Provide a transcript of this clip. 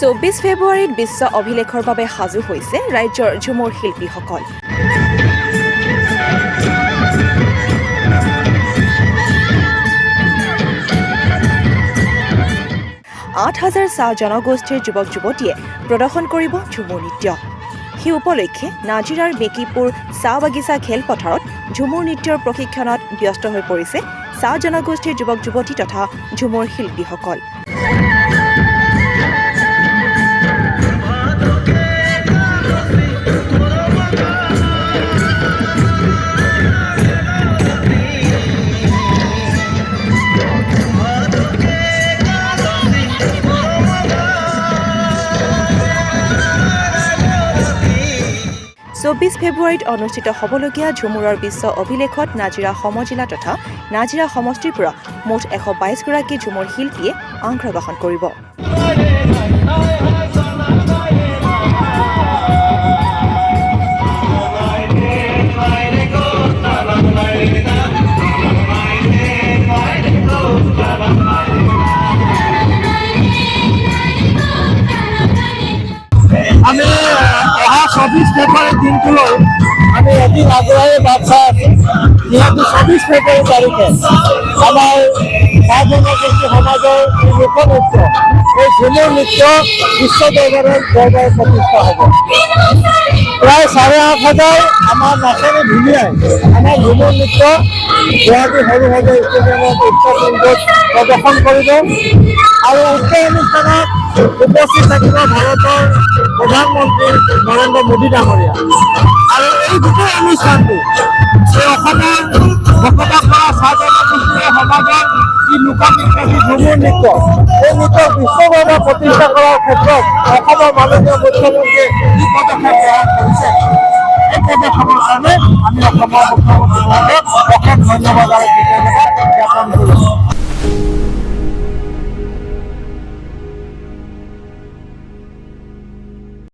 24 ফেব্ৰুৱাৰীত বিশ্ব অভিলেখৰ বাবে সাজু হৈছে ৰাজ্যৰ ঝুমুৰ শিল্পীসকল। 8,000 চাহ জনগোষ্ঠীৰ যুৱক যুৱতীয়ে প্ৰদৰ্শন কৰিব ঝুমুৰ নৃত্য। সেই উপলক্ষে নাজিৰাৰ বেকিপুৰ চাহ বাগিচা খেলপথাৰত ঝুমুৰ নৃত্যৰ প্ৰশিক্ষণত ব্যস্ত হৈ পৰিছে চাহ জনগোষ্ঠীৰ যুৱক যুৱতী তথা ঝুমুৰ শিল্পীসকল। ফেব্ৰুৱাৰীত অনুষ্ঠিত হ'বলগীয়া ঝুমুৰৰ বিশ্ব অভিলেখত নাজিৰা সমজিলা তথা নাজিৰা সমষ্টিৰ পৰা মুঠ 122 গৰাকী ঝুমুৰ শিল্পীয়ে অংশগ্ৰহণ কৰিব। আমি 24 ফেব্ৰুৱাৰী দিনটোলৈ আমি এদিন আগুৱাই বাট চাই আছো। যিহেতু 24 ফেব্ৰুৱাৰী তাৰিখে আমাৰ চাহ জনগোষ্ঠী সমাজৰ লোকনৃত্য এই ঝুমুৰ নৃত্য বিশ্ব দৰবাৰত প্ৰতিষ্ঠা হ'ব। প্ৰায় 8,500 আমাৰ নাচনী ধুনীয়াই আমাৰ ঝুমুৰ নৃত্য গুৱাহাটী সৰু সৰু ষ্টেডিয়ামত উত্তৰ পূৰ্বত প্ৰদৰ্শন কৰিব আৰু উক্ত অনুষ্ঠানত উপস্থিত থাকিব ভাৰতৰ প্ৰধানমন্ত্ৰী নৰেন্দ্ৰ মোদী ডাঙৰীয়া। আৰু এই গোটেই অনুষ্ঠানটো এই অসমৰ বসবাস কৰা চাহ জনগোষ্ঠীয় সমাজৰ যি লোকনৃত্য যি ঝুমুৰ নৃত্য এই নৃত্য বিশ্বকৰ্মা প্ৰতিষ্ঠা কৰাৰ ক্ষেত্ৰত অসমৰ মাননীয় মুখ্যমন্ত্ৰীয়ে যি পদক্ষেপ গ্ৰহণ কৰিছে এই পদক্ষেপৰ কাৰণে আমি অসমৰ মুখ্যমন্ত্ৰীগৰাকীক অশেষ ধন্যবাদ